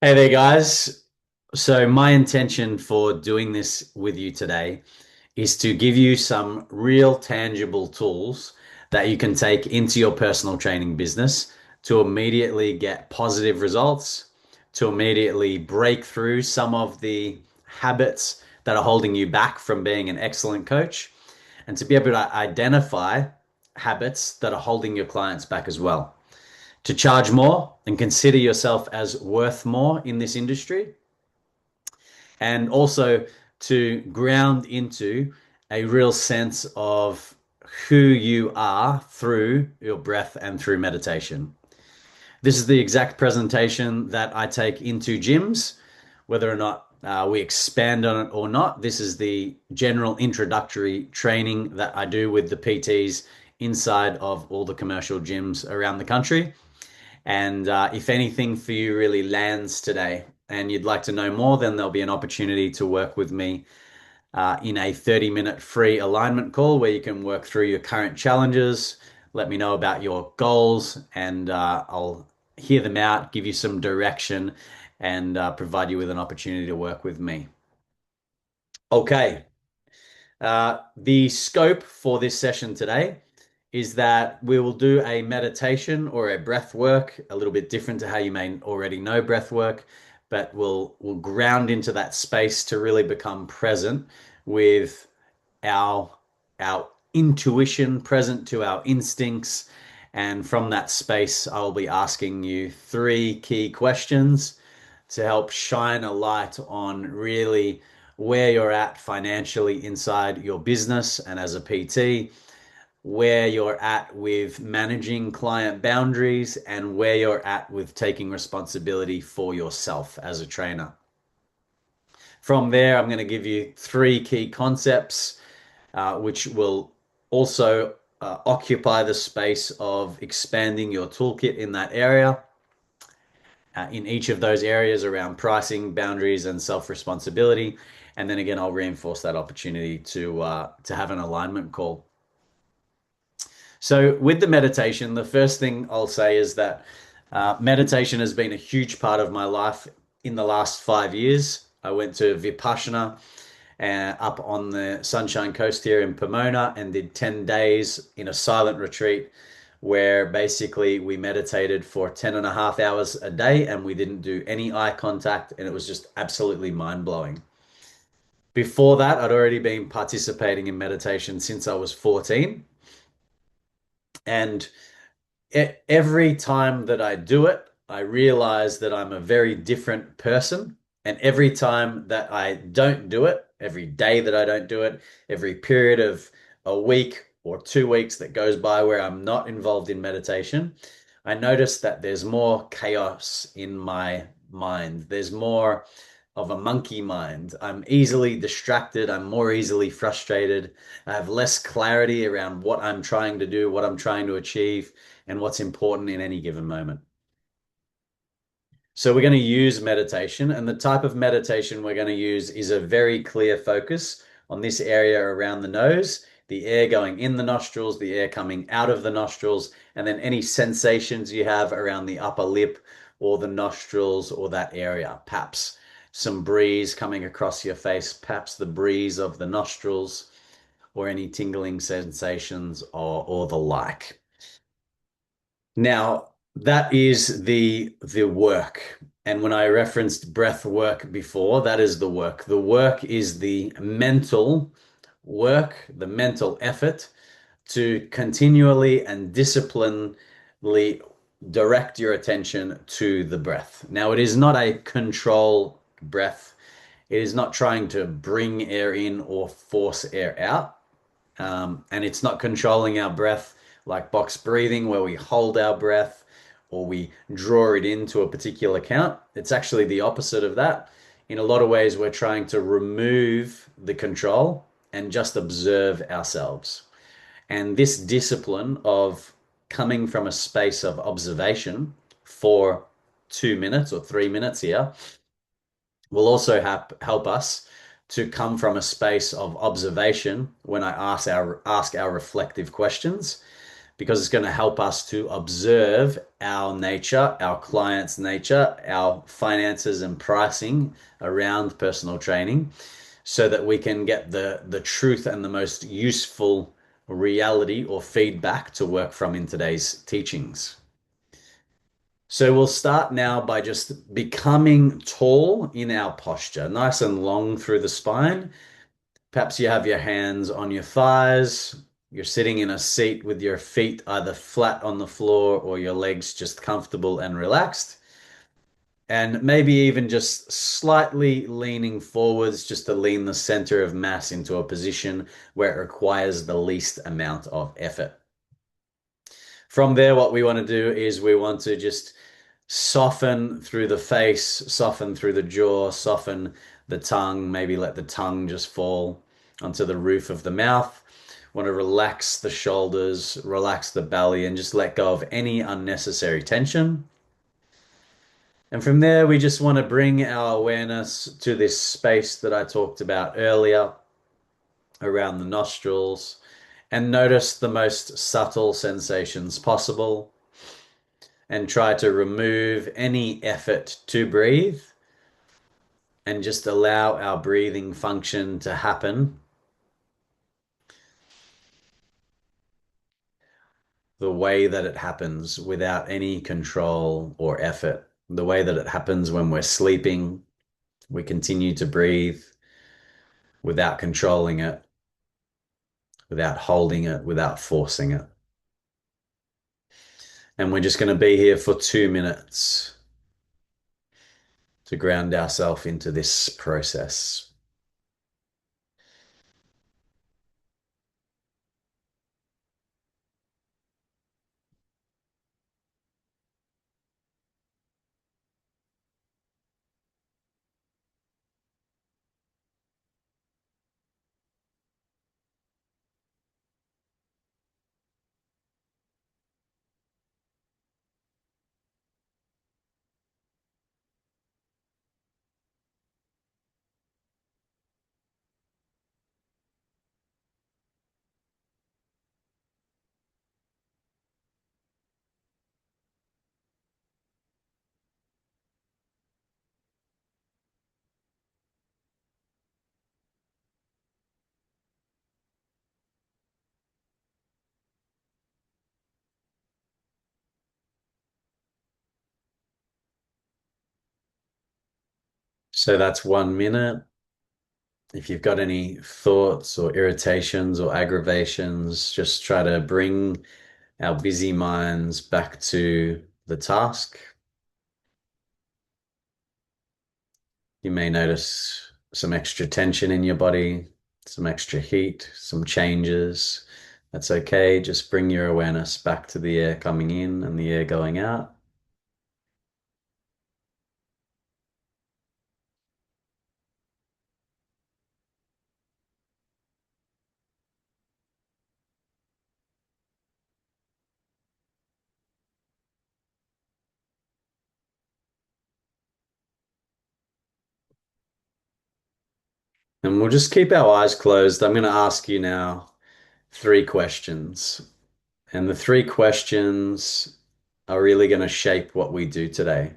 Hey there, guys. So, my intention for doing this with you today is to give you some real tangible tools that you can take into your personal training business to immediately get positive results, to immediately break through some of the habits that are holding you back from being an excellent coach, and to be able to identify habits that are holding your clients back as well to charge more and consider yourself as worth more in this industry, and also to ground into a real sense of who you are through your breath and through meditation. This is the exact presentation that I take into gyms, whether or not we expand on it or not. This is the general introductory training that I do with the PTs inside of all the commercial gyms around the country. And if anything for you really lands today and you'd like to know more, then there'll be an opportunity to work with me in a 30-minute free alignment call where you can work through your current challenges, let me know about your goals, and I'll hear them out, give you some direction, and provide you with an opportunity to work with me. Okay. The scope for this session today is that we will do a meditation or a breath work, a little bit different to how you may already know breath work, but we'll ground into that space to really become present with our our intuition, present to our instincts. And from that space, I'll be asking you three key questions to help shine a light on really where you're at financially inside your business and as a PT, where you're at with managing client boundaries, and where you're at with taking responsibility for yourself as a trainer. From there, I'm going to give you three key concepts, which will also occupy the space of expanding your toolkit in that area. In each of those areas around pricing, boundaries, and self-responsibility. And then again, I'll reinforce that opportunity to have an alignment call. So with the meditation, the first thing I'll say is that meditation has been a huge part of my life in the last 5 years. I went to Vipassana up on the Sunshine Coast here in Pomona and did 10 days in a silent retreat where basically we meditated for 10 and a half hours a day and we didn't do any eye contact, and it was just absolutely mind blowing. Before that, I'd already been participating in meditation since I was 14. And every time that I do it, I realize that I'm a very different person. And every time that I don't do it, every day that I don't do it, every period of a week or 2 weeks that goes by where I'm not involved in meditation, I notice that there's more chaos in my mind. There's more of a monkey mind. I'm easily distracted. I'm more easily frustrated. I have less clarity around what I'm trying to do, what I'm trying to achieve, and what's important in any given moment. So we're going to use meditation, and the type of meditation we're going to use is a very clear focus on this area around the nose, the air going in the nostrils, the air coming out of the nostrils, and then any sensations you have around the upper lip or the nostrils or that area. Perhaps some breeze coming across your face, perhaps the breeze of the nostrils, or any tingling sensations or the like. Now, that is the work. And when I referenced breath work before, that is the work. The work is the mental work, the mental effort to continually and disciplinedly direct your attention to the breath. Now, it is not a control breath. It is not trying to bring air in or force air out. And it's not controlling our breath like box breathing, where we hold our breath or we draw it into a particular count. It's actually the opposite of that. In a lot of ways, we're trying to remove the control and just observe ourselves. And this discipline of coming from a space of observation for 2 minutes or 3 minutes here will also help us to come from a space of observation when I ask our reflective questions, because it's going to help us to observe our nature, our clients' nature, our finances and pricing around personal training so that we can get the truth and the most useful reality or feedback to work from in today's teachings. So we'll start now by just becoming tall in our posture, nice and long through the spine. Perhaps you have your hands on your thighs. You're sitting in a seat with your feet either flat on the floor or your legs just comfortable and relaxed. And maybe even just slightly leaning forwards just to lean the center of mass into a position where it requires the least amount of effort. From there, what we want to do is we want to just soften through the face, soften through the jaw, soften the tongue, maybe let the tongue just fall onto the roof of the mouth. Want to relax the shoulders, relax the belly, and just let go of any unnecessary tension. And from there, we just want to bring our awareness to this space that I talked about earlier around the nostrils and notice the most subtle sensations possible and try to remove any effort to breathe and just allow our breathing function to happen the way that it happens without any control or effort. The way that it happens when we're sleeping, we continue to breathe without controlling it, without holding it, without forcing it. And we're just going to be here for 2 minutes to ground ourselves into this process. So that's 1 minute. If you've got any thoughts or irritations or aggravations, just try to bring our busy minds back to the task. You may notice some extra tension in your body, some extra heat, some changes. That's okay. Just bring your awareness back to the air coming in and the air going out. And we'll just keep our eyes closed. I'm going to ask you now 3 questions. And the 3 questions are really going to shape what we do today.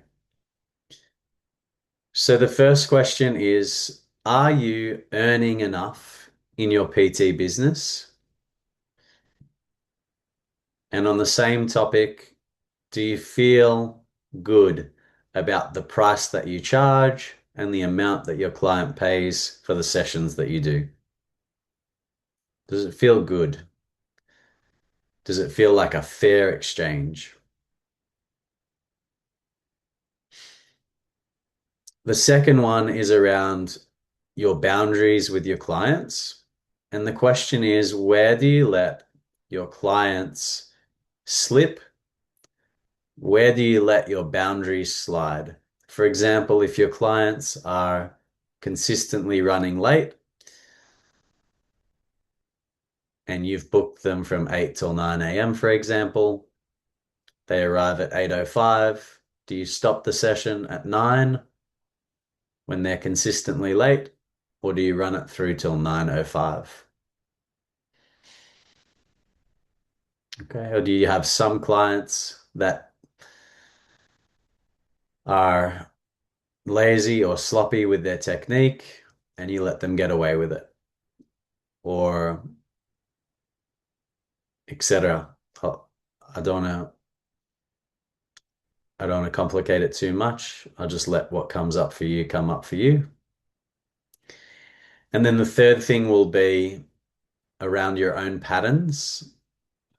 So the first question is, are you earning enough in your PT business? And on the same topic, do you feel good about the price that you charge and the amount that your client pays for the sessions that you do? Does it feel good? Does it feel like a fair exchange? The second one is around your boundaries with your clients. And the question is, where do you let your clients slip? Where do you let your boundaries slide? For example, if your clients are consistently running late and you've booked them from 8 till 9 a.m., for example, they arrive at 8:05. Do you stop the session at 9 when they're consistently late, or do you run it through till 9:05? Okay. Or do you have some clients that are lazy or sloppy with their technique and you let them get away with it, or etc.? Oh, I don't know. I don't want to complicate it too much. I'll just let what comes up for you come up for you. And then the third thing will be around your own patterns.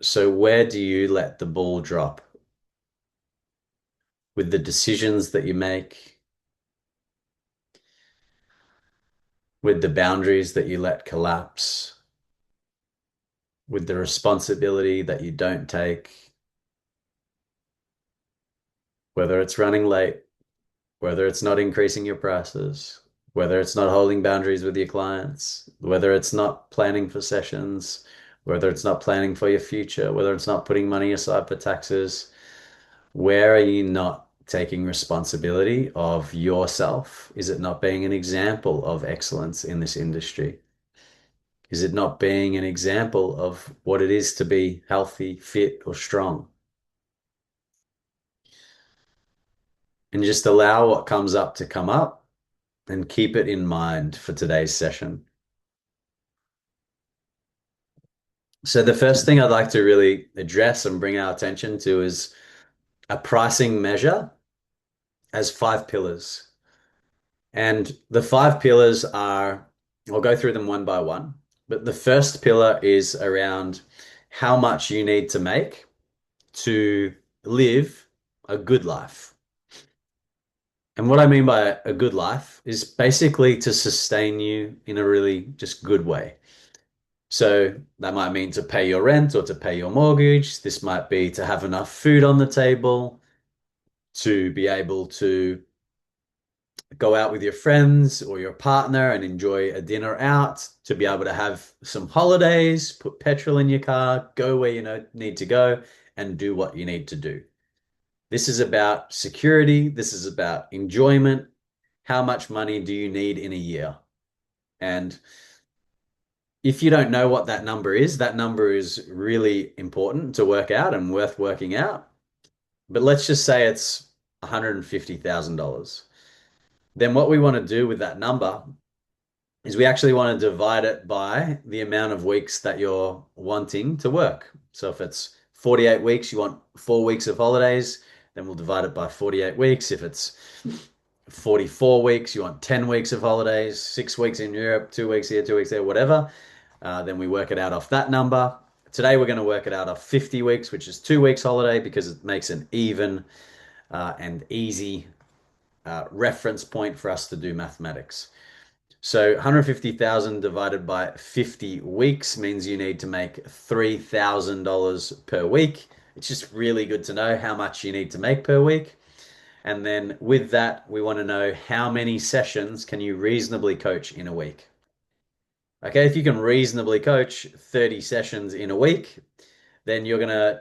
So where do you let the ball drop with the decisions that you make, with the boundaries that you let collapse, with the responsibility that you don't take, whether it's running late, whether it's not increasing your prices, whether it's not holding boundaries with your clients, whether it's not planning for sessions, whether it's not planning for your future, whether it's not putting money aside for taxes. Where are you not taking responsibility of yourself? Is it not being an example of excellence in this industry? Is it not being an example of what it is to be healthy, fit, or strong? And just allow what comes up to come up and keep it in mind for today's session. So, the first thing I'd like to really address and bring our attention to is a pricing measure as 5 pillars. And the 5 pillars are, I'll go through them one by one. But the first pillar is around how much you need to make to live a good life. And what I mean by a good life is basically to sustain you in a really just good way. So that might mean to pay your rent or to pay your mortgage. This might be to have enough food on the table, to be able to go out with your friends or your partner and enjoy a dinner out, to be able to have some holidays, put petrol in your car, go where you know need to go, and do what you need to do. This is about security. This is about enjoyment. How much money do you need in a year? And if you don't know what that number is really important to work out and worth working out. But let's just say it's $150,000. Then what we want to do with that number is we actually want to divide it by the amount of weeks that you're wanting to work. So if it's 48 weeks, you want 4 weeks of holidays, then we'll divide it by 48 weeks. If it's 44 weeks, you want 10 weeks of holidays, 6 weeks in Europe, 2 weeks here, 2 weeks there, whatever. Then we work it out off that number. Today we're going to work it out off 50 weeks, which is 2 weeks holiday because it makes an even and easy reference point for us to do mathematics. So 150,000 divided by 50 weeks means you need to make $3,000 per week. It's just really good to know how much you need to make per week. And then with that, we want to know how many sessions can you reasonably coach in a week. Okay, if you can reasonably coach 30 sessions in a week, then you're going to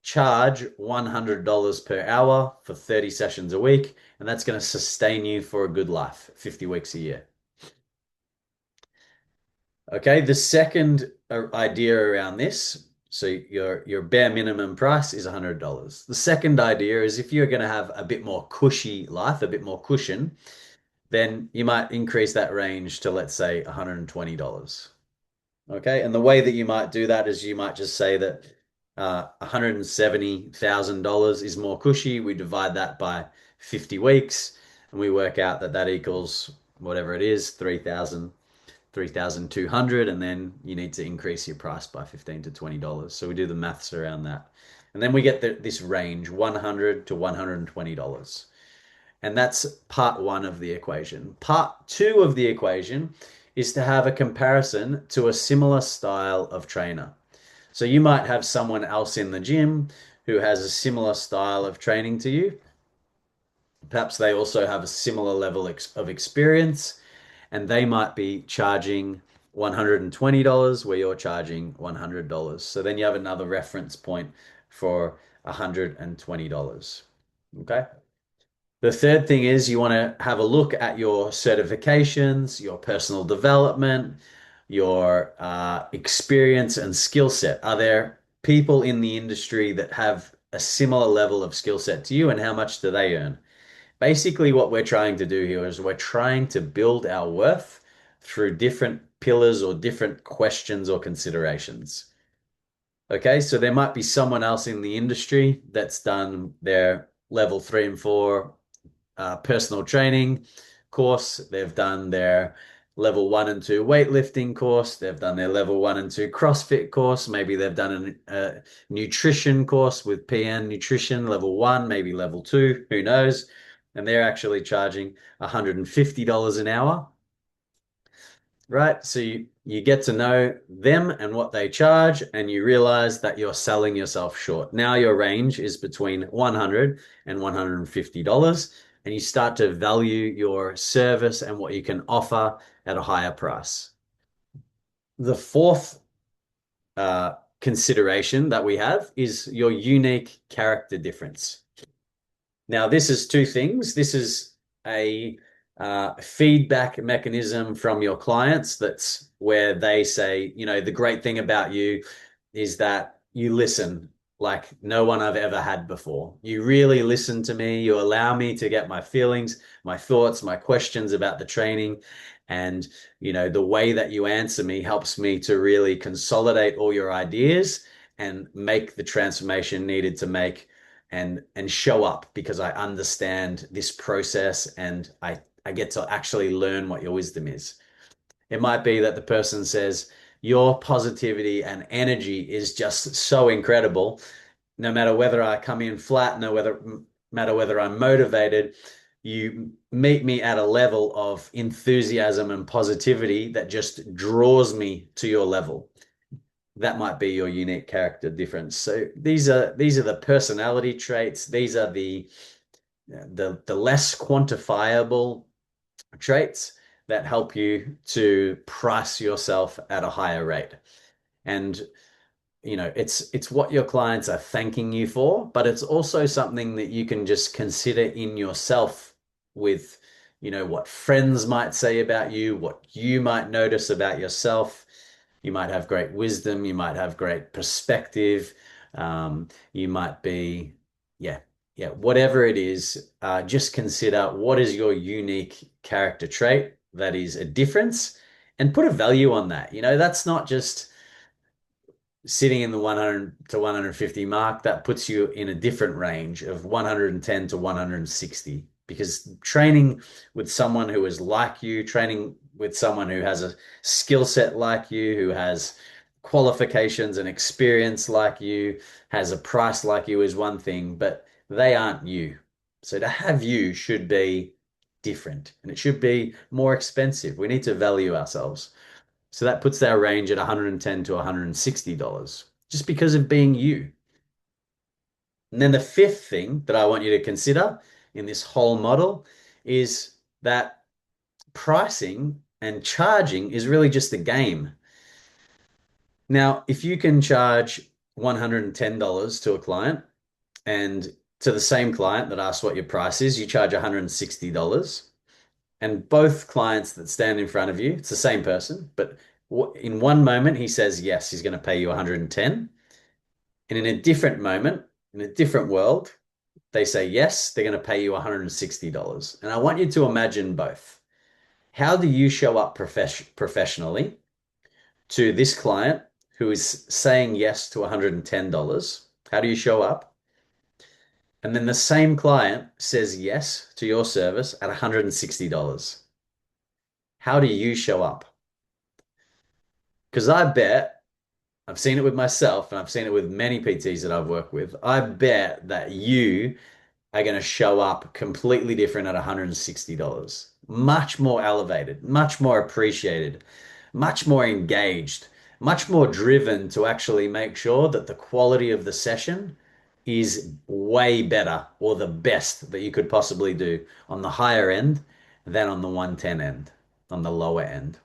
charge $100 per hour for 30 sessions a week, and that's going to sustain you for a good life, 50 weeks a year. Okay, the second idea around this, so your bare minimum price is $100. The second idea is if you're going to have a bit more cushy life, a bit more cushion, then you might increase that range to, let's say, $120. Okay, and the way that you might do that is you might just say that $170,000 is more cushy. We divide that by 50 weeks, and we work out that that equals whatever it is, 3,200, and then you need to increase your price by 15 to $20. So we do the maths around that. And then we get this range, $100 to $120. And that's part one of the equation. Part two of the equation is to have a comparison to a similar style of trainer. So you might have someone else in the gym who has a similar style of training to you. Perhaps they also have a similar level of experience, and they might be charging $120 where you're charging $100. So then you have another reference point for $120. Okay. The third thing is you want to have a look at your certifications, your personal development, your experience and skill set. Are there people in the industry that have a similar level of skill set to you, and how much do they earn? Basically, what we're trying to do here is we're trying to build our worth through different pillars or different questions or considerations. Okay, so there might be someone else in the industry that's done their level 3 and 4 personal training course. They've done their level 1 and 2 weightlifting course. They've done their level 1 and 2 CrossFit course. Maybe they've done a nutrition course with PN Nutrition level 1, maybe level 2, who knows? And they're actually charging $150 an hour, right? So you get to know them and what they charge, and you realize that you're selling yourself short. Now your range is between $100 and $150, and you start to value your service and what you can offer at a higher price. The fourth consideration that we have is your unique character difference. Now, this is two things. This is a feedback mechanism from your clients. That's where they say, the great thing about you is that you listen like no one I've ever had before. You really listen to me. You allow me to get my feelings, my thoughts, my questions about the training. And, the way that you answer me helps me to really consolidate all your ideas and make the transformation needed to make and show up, because I understand this process and I get to actually learn what your wisdom is. It might be that the person says, your positivity and energy is just so incredible. No matter whether I come in flat, matter whether I'm motivated, you meet me at a level of enthusiasm and positivity that just draws me to your level. That might be your unique character difference. So these are the personality traits. These are the less quantifiable traits that help you to price yourself at a higher rate. And it's what your clients are thanking you for, but it's also something that you can just consider in yourself with, what friends might say about you, what you might notice about yourself. You might have great wisdom, you might have great perspective, you might be, yeah, yeah, whatever it is, just consider what is your unique character trait that is a difference, and put a value on that. That's not just sitting in the 100 to 150 mark. That puts you in a different range of 110 to 160, because training with someone who is like you, training with someone who has a skill set like you, who has qualifications and experience like you, has a price like you, is one thing, but they aren't you. So to have you should be different, and it should be more expensive. We need to value ourselves. So that puts our range at $110 to $160, just because of being you. And then the fifth thing that I want you to consider in this whole model is that pricing and charging is really just a game. Now, if you can charge $110 to a client, and to the same client that asks what your price is, you charge $160. And both clients that stand in front of you, it's the same person, but in one moment he says yes, he's going to pay you 110. And in a different moment, in a different world, they say yes, they're going to pay you $160. And I want you to imagine both. How do you show up professionally to this client who is saying yes to $110? How do you show up? And then the same client says yes to your service at $160. How do you show up? Because I bet, I've seen it with myself and I've seen it with many PTs that I've worked with. I bet that you are going to show up completely different at $160. Much more elevated, much more appreciated, much more engaged, much more driven to actually make sure that the quality of the session is way better, or the best that you could possibly do on the higher end than on the 110 end, on the lower end.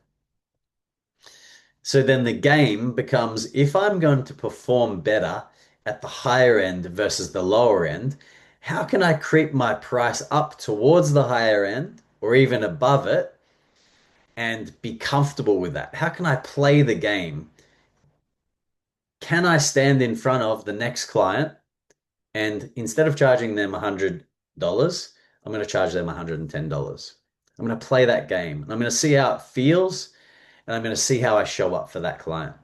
So then the game becomes, if I'm going to perform better at the higher end versus the lower end, how can I creep my price up towards the higher end or even above it and be comfortable with that? How can I play the game can I stand in front of the next client and instead of charging them $100, I'm going to charge them $110. I'm going to play that game and I'm going to see how it feels and I'm going to see how I show up for that client.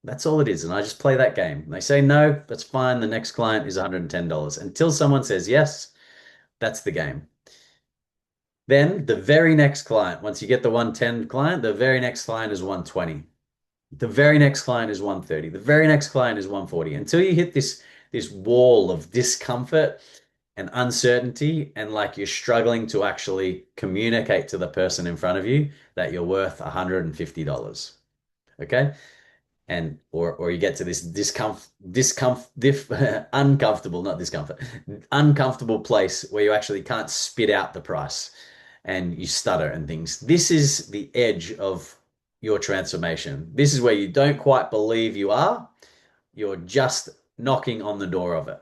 That's all it is. And I just play that game. And they say no, that's fine. The next client is $110. Until someone says yes, that's the game. Then the very next client, once you get the 110 client, the very next client is 120. The very next client is 130. The very next client is 140. Until you hit this wall of discomfort and uncertainty, and like you're struggling to actually communicate to the person in front of you that you're worth $150. Okay? And or you get to this uncomfortable, not discomfort, uncomfortable place where you actually can't spit out the price and you stutter and things. This is the edge of your transformation. This is where you don't quite believe you are. You're just knocking on the door of it.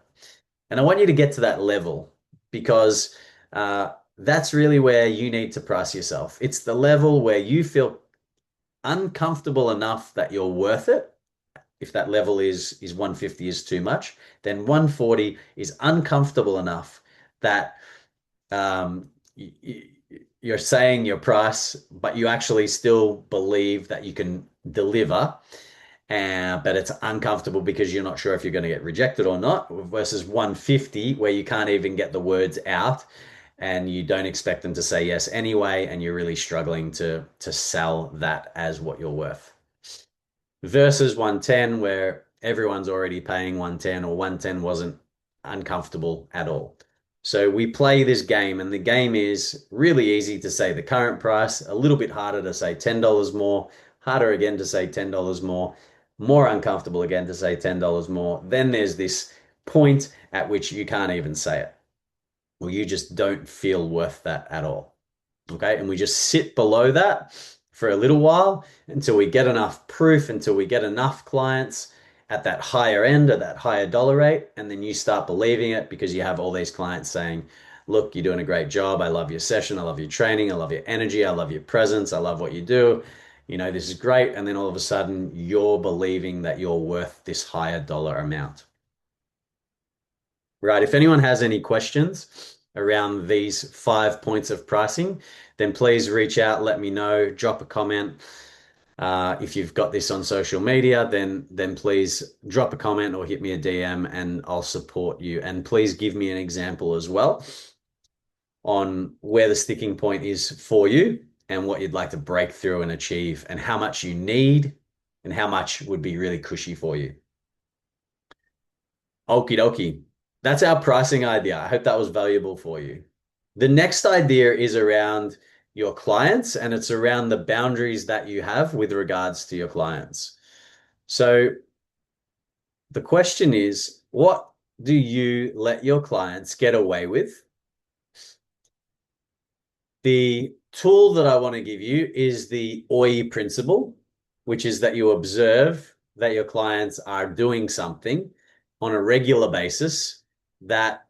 And I want you to get to that level because that's really where you need to price yourself. It's the level where you feel uncomfortable enough that you're worth it. If that level is 150 is too much, then 140 is uncomfortable enough that um, you're saying your price, but you actually still believe that you can deliver. But it's uncomfortable because you're not sure if you're going to get rejected or not, versus 150, where you can't even get the words out and you don't expect them to say yes anyway, and you're really struggling to sell that as what you're worth. Versus 110, where everyone's already paying 110 or 110 wasn't uncomfortable at all. So we play this game, and the game is really easy to say the current price, a little bit harder to say $10 more, harder again to say $10 more uncomfortable again to say $10 more. Then there's this point at which you can't even say it, or you just don't feel worth that at all. Okay. And we just sit below that for a little while until we get enough proof, until we get enough clients at that higher end or that higher dollar rate. And then you start believing it because you have all these clients saying, look, you're doing a great job. I love your session. I love your training. I love your energy. I love your presence. I love what you do. You know, this is great. And then all of a sudden, you're believing that you're worth this higher dollar amount. Right. If anyone has any questions around these 5 points of pricing, then please reach out, let me know, drop a comment. If you've got this on social media, then please drop a comment or hit me a DM and I'll support you. And please give me an example as well on where the sticking point is for you and what you'd like to break through and achieve and how much you need and how much would be really cushy for you. Okie dokie. That's our pricing idea. I hope that was valuable for you. The next idea is around your clients and it's around the boundaries that you have with regards to your clients. So the question is, what do you let your clients get away with? The tool that I want to give you is the OI principle, which is that you observe that your clients are doing something on a regular basis that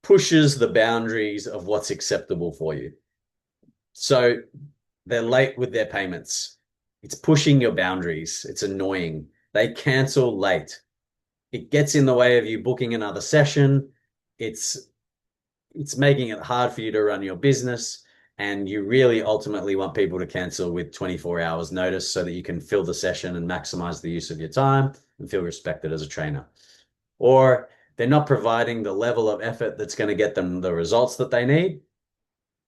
pushes the boundaries of what's acceptable for you. So they're late with their payments. It's pushing your boundaries. It's annoying. They cancel late. It gets in the way of you booking another session. It's making it hard for you to run your business. And you really ultimately want people to cancel with 24 hours notice so that you can fill the session and maximize the use of your time and feel respected as a trainer. Or they're not providing the level of effort that's going to get them the results that they need.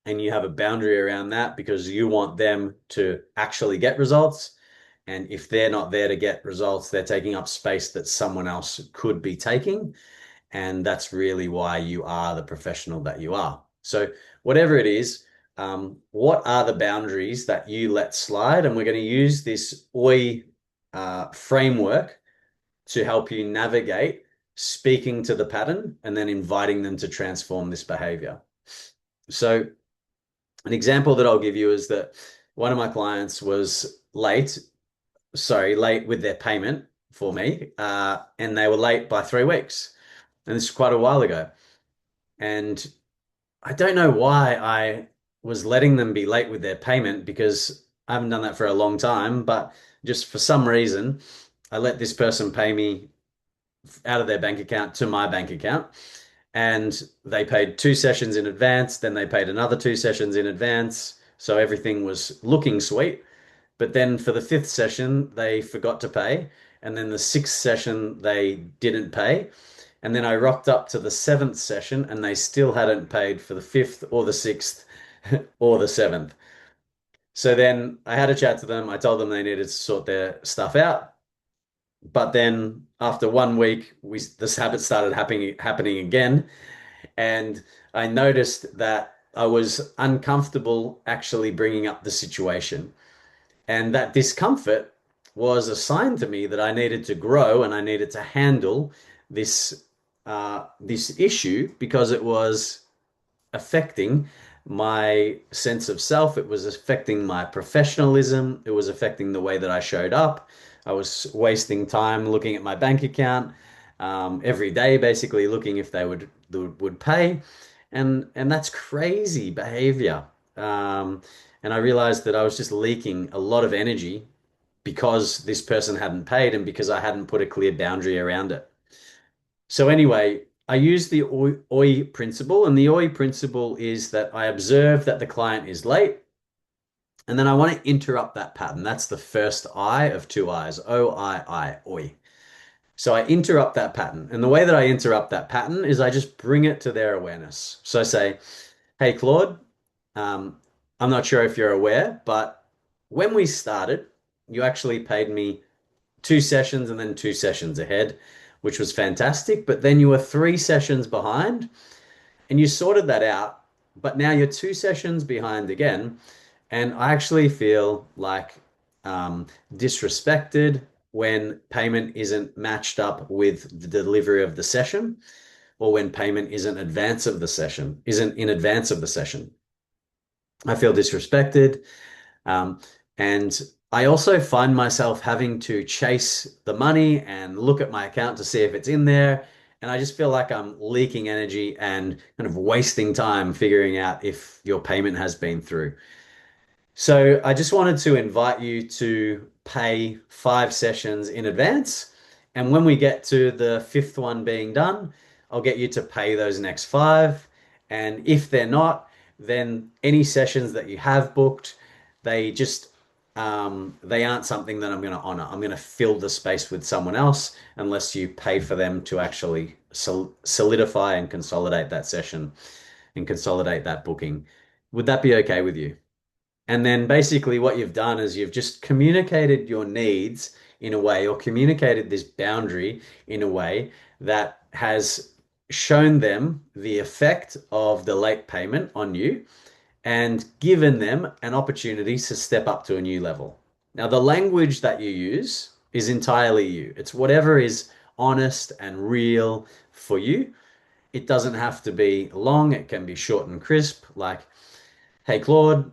And you have a boundary around that because you want them to actually get results. And if they're not there to get results, they're taking up space that someone else could be taking. And that's really why you are the professional that you are. So whatever it is, what are the boundaries that you let slide? And we're going to use this OI framework to help you navigate speaking to the pattern and then inviting them to transform this behavior. So an example that I'll give you is that one of my clients was late with their payment for me, and they were late by 3 weeks. And this is quite a while ago. And I don't know why I was letting them be late with their payment because I haven't done that for a long time, but just for some reason, I let this person pay me out of their bank account to my bank account. And they paid 2 sessions in advance, then they paid another 2 sessions in advance. So everything was looking sweet. But then for the fifth session, they forgot to pay. And then the sixth session, they didn't pay. And then I rocked up to the seventh session and they still hadn't paid for the fifth or the sixth or the seventh. So then I had a chat to them. I told them they needed to sort their stuff out. But then after 1 week, this habit started happening again. And I noticed that I was uncomfortable actually bringing up the situation. And that discomfort was a sign to me that I needed to grow and I needed to handle this this issue because it was affecting my sense of self. It was affecting my professionalism. It was affecting the way that I showed up. I was wasting time looking at my bank account every day, basically looking if they would pay, and that's crazy behavior. And I realized that I was just leaking a lot of energy because this person hadn't paid and because I hadn't put a clear boundary around it. So anyway, I use the OI principle, and the OI principle is that I observe that the client is late, and then I want to interrupt that pattern. That's the first I of two I's, OI. So I interrupt that pattern. And the way that I interrupt that pattern is I just bring it to their awareness. So I say, hey, Claude, um, I'm not sure if you're aware, but when we started, you actually paid me 2 sessions and then 2 sessions ahead, which was fantastic. But then you were 3 sessions behind and you sorted that out. But now you're 2 sessions behind again. And I actually feel like disrespected when payment isn't matched up with the delivery of the session or when payment isn't in advance of the session. I feel disrespected. Um, and I also find myself having to chase the money and look at my account to see if it's in there. And I just feel like I'm leaking energy and kind of wasting time figuring out if your payment has been through. So I just wanted to invite you to pay 5 sessions in advance. And when we get to the fifth one being done, I'll get you to pay those next five. And if they're not, then any sessions that you have booked, they just they aren't something that I'm going to honor. I'm going to fill the space with someone else unless you pay for them to actually solidify and consolidate that session and consolidate that booking. Would that be okay with you? And then basically what you've done is you've just communicated your needs in a way or communicated this boundary in a way that has shown them the effect of the late payment on you and given them an opportunity to step up to a new level. Now, the language that you use is entirely you. It's whatever is honest and real for you. It doesn't have to be long, it can be short and crisp, like, hey, Claude,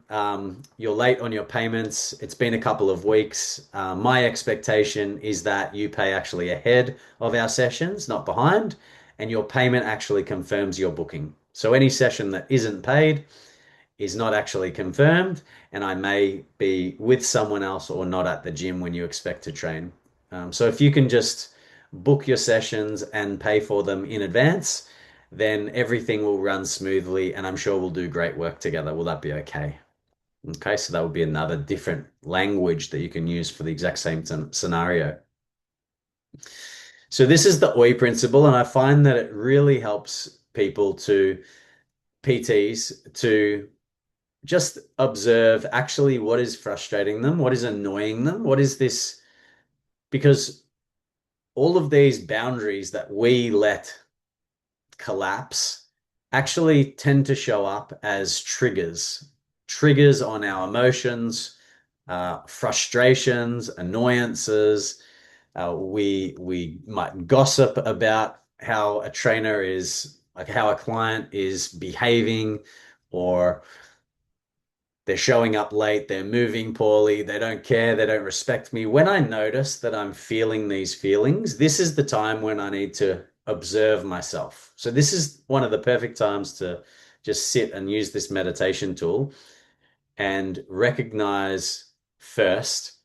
you're late on your payments. It's been a couple of weeks. My expectation is that you pay actually ahead of our sessions, not behind, and your payment actually confirms your booking. So any session that isn't paid is not actually confirmed, and I may be with someone else or not at the gym when you expect to train. So if you can just book your sessions and pay for them in advance, then everything will run smoothly, and I'm sure we'll do great work together. Will that be okay? Okay, so that would be another different language that you can use for the exact same scenario. So this is the OI principle, and I find that it really helps people to PTs to just observe actually what is frustrating them, what is annoying them, what is this, because all of these boundaries that we let collapse actually tend to show up as triggers on our emotions, frustrations, annoyances. We might gossip about how a trainer is, like how a client is behaving, or they're showing up late, they're moving poorly, they don't care, they don't respect me. When I notice that I'm feeling these feelings, this is the time when I need to observe myself. So this is one of the perfect times to just sit and use this meditation tool and recognize first,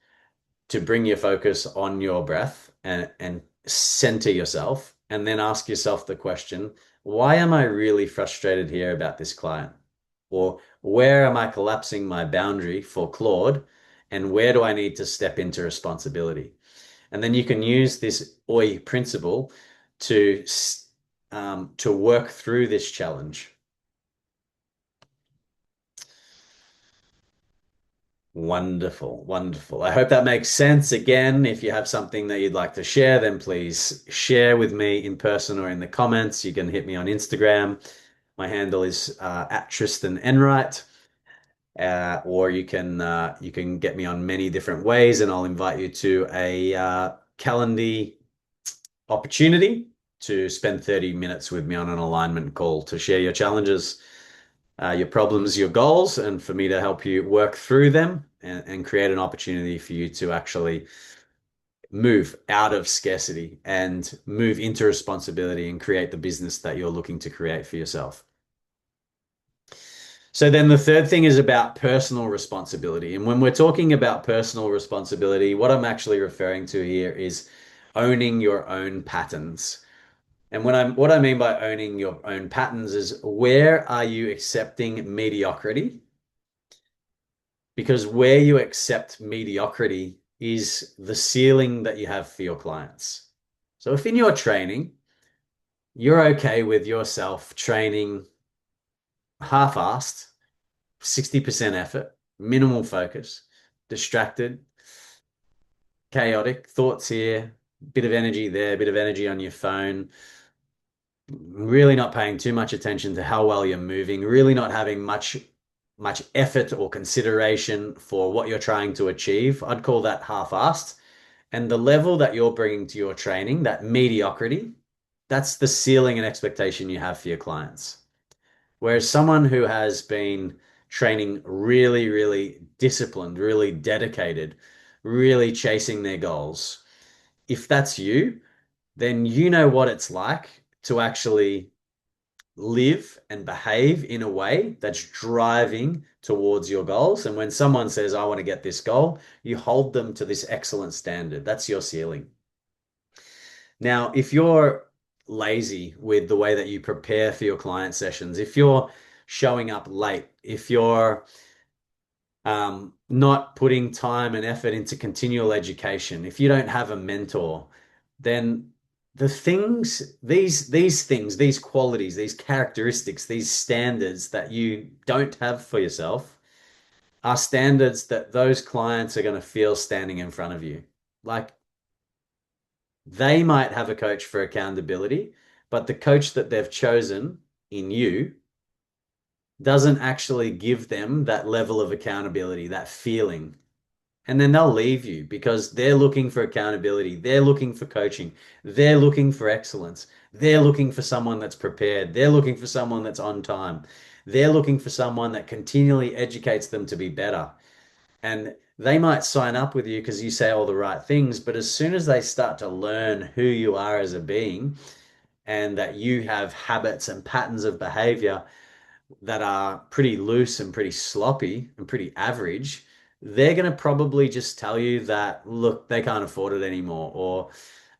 to bring your focus on your breath and center yourself, and then ask yourself the question, why am I really frustrated here about this client? Or where am I collapsing my boundary for Claude? And where do I need to step into responsibility? And then you can use this OI principle to work through this challenge. Wonderful, wonderful. I hope that makes sense. Again, if you have something that you'd like to share, then please share with me in person or in the comments. You can hit me on Instagram. My handle is at Tristan Enright. Or you can get me on many different ways, and I'll invite you to a Calendly opportunity to spend 30 minutes with me on an alignment call to share your challenges, your problems, your goals, and for me to help you work through them and create an opportunity for you to actually move out of scarcity and move into responsibility and create the business that you're looking to create for yourself. So then the third thing is about personal responsibility. And when we're talking about personal responsibility, what I'm actually referring to here is owning your own patterns. And what I mean by owning your own patterns is, where are you accepting mediocrity? Because where you accept mediocrity is the ceiling that you have for your clients. So if in your training, you're okay with yourself training half-assed, 60% effort, minimal focus, distracted, chaotic, thoughts here, bit of energy there, bit of energy on your phone, really not paying too much attention to how well you're moving, really not having much effort or consideration for what you're trying to achieve. I'd call that half-assed. And the level that you're bringing to your training, that mediocrity, that's the ceiling and expectation you have for your clients. Whereas someone who has been training really, really disciplined, really dedicated, really chasing their goals, if that's you, then you know what it's like to actually live and behave in a way that's driving towards your goals. And when someone says, I want to get this goal, you hold them to this excellent standard. That's your ceiling. Now, if you're lazy with the way that you prepare for your client sessions, if you're showing up late, if you're not putting time and effort into continual education, if you don't have a mentor, then the things, these things, these qualities, these characteristics, these standards that you don't have for yourself are standards that those clients are going to feel standing in front of you. Like, they might have a coach for accountability, but the coach that they've chosen in you doesn't actually give them that level of accountability, that feeling. And then they'll leave you because they're looking for accountability. They're looking for coaching. They're looking for excellence. They're looking for someone that's prepared. They're looking for someone that's on time. They're looking for someone that continually educates them to be better. And they might sign up with you because you say all the right things, but as soon as they start to learn who you are as a being and that you have habits and patterns of behavior that are pretty loose and pretty sloppy and pretty average, they're going to probably just tell you that, look, they can't afford it anymore, or,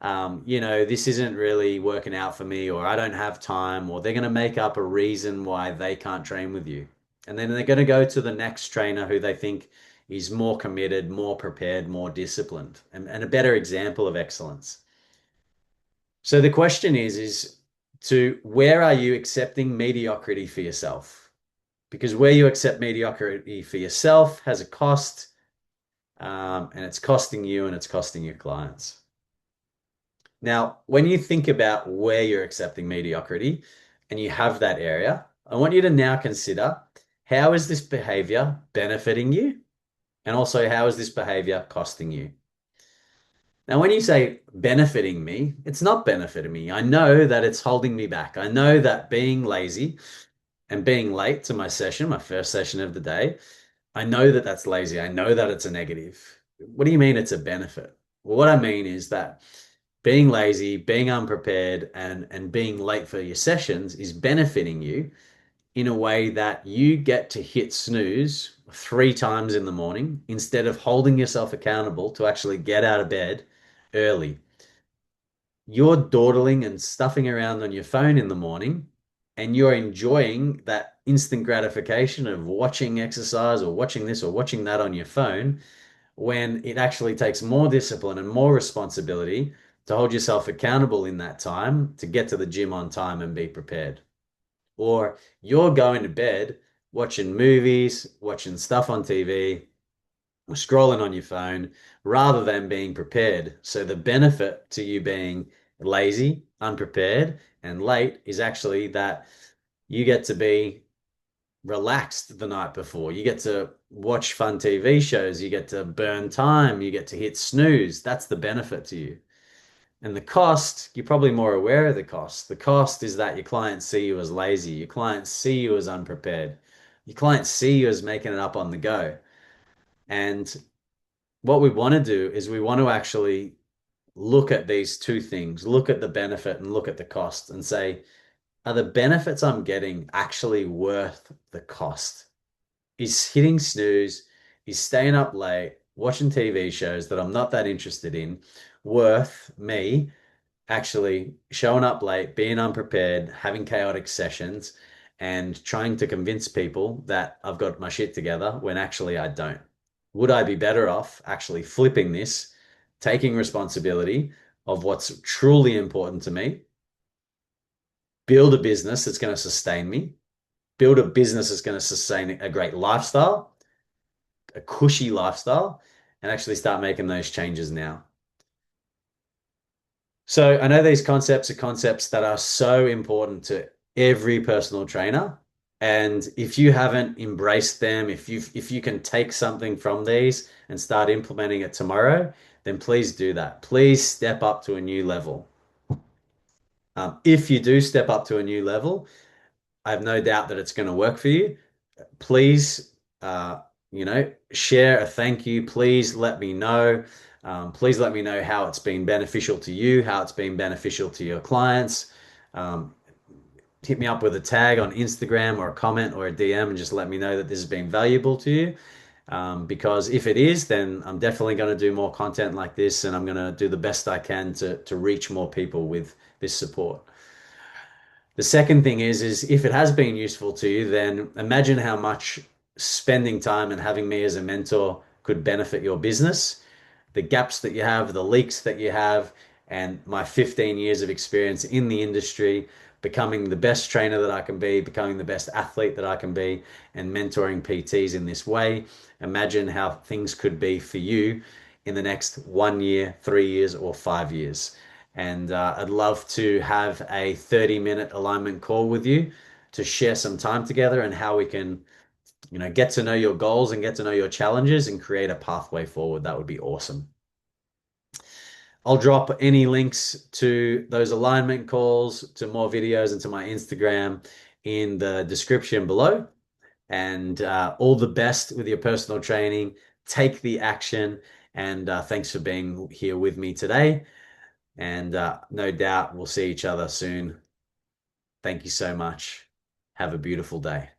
this isn't really working out for me, or I don't have time, or they're going to make up a reason why they can't train with you. And then they're going to go to the next trainer who they think is more committed, more prepared, more disciplined, and a better example of excellence. So the question is to where are you accepting mediocrity for yourself? Because where you accept mediocrity for yourself has a cost, and it's costing you and it's costing your clients. Now, when you think about where you're accepting mediocrity and you have that area, I want you to now consider, how is this behavior benefiting you? And also, how is this behavior costing you? Now, when you say benefiting me, it's not benefiting me. I know that it's holding me back. I know that being lazy and being late to my session, my first session of the day, I know that that's lazy. I know that it's a negative. What do you mean it's a benefit? Well, what I mean is that being lazy, being unprepared, and being late for your sessions is benefiting you in a way that you get to hit snooze three times in the morning instead of holding yourself accountable to actually get out of bed early. You're dawdling and stuffing around on your phone in the morning, and you're enjoying that instant gratification of watching exercise or watching this or watching that on your phone when it actually takes more discipline and more responsibility to hold yourself accountable in that time to get to the gym on time and be prepared. Or you're going to bed watching movies, watching stuff on TV, or scrolling on your phone rather than being prepared. So the benefit to you being lazy, unprepared, and late is actually that you get to be relaxed the night before. You get to watch fun TV shows. You get to burn time. You get to hit snooze. That's the benefit to you. And the cost, you're probably more aware of the cost. The cost is that your clients see you as lazy. Your clients see you as unprepared. Your clients see you as making it up on the go. And what we want to do is we want to actually look at these two things, look at the benefit and look at the cost and say, are the benefits I'm getting actually worth the cost? Is hitting snooze, is staying up late, watching TV shows that I'm not that interested in, worth me actually showing up late, being unprepared, having chaotic sessions, and trying to convince people that I've got my shit together when actually I don't? Would I be better off actually flipping this, taking responsibility of what's truly important to me, build a business that's going to sustain me, build a business that's going to sustain a great lifestyle, a cushy lifestyle, and actually start making those changes now? So I know these concepts are concepts that are so important to every personal trainer. And if you haven't embraced them, if you can take something from these and start implementing it tomorrow, then please do that. Please step up to a new level. If you do step up to a new level, I have no doubt that it's going to work for you. Please, share a thank you. Please let me know. Please let me know how it's been beneficial to you, how it's been beneficial to your clients. Um, Hit me up with a tag on Instagram or a comment or a DM and just let me know that this has been valuable to you. Because if it is, then I'm definitely going to do more content like this and I'm going to do the best I can to reach more people with this support. The second thing is if it has been useful to you, then imagine how much spending time and having me as a mentor could benefit your business. The gaps that you have, the leaks that you have, and my 15 years of experience in the industry, becoming the best trainer that I can be, becoming the best athlete that I can be, and mentoring PTs in this way. Imagine how things could be for you in the next 1 year, 3 years, or 5 years. And I'd love to have a 30-minute alignment call with you to share some time together and how we can, get to know your goals and get to know your challenges and create a pathway forward. That would be awesome. I'll drop any links to those alignment calls, to more videos, and to my Instagram in the description below. And all the best with your personal training. Take the action. And thanks for being here with me today. And no doubt we'll see each other soon. Thank you so much. Have a beautiful day.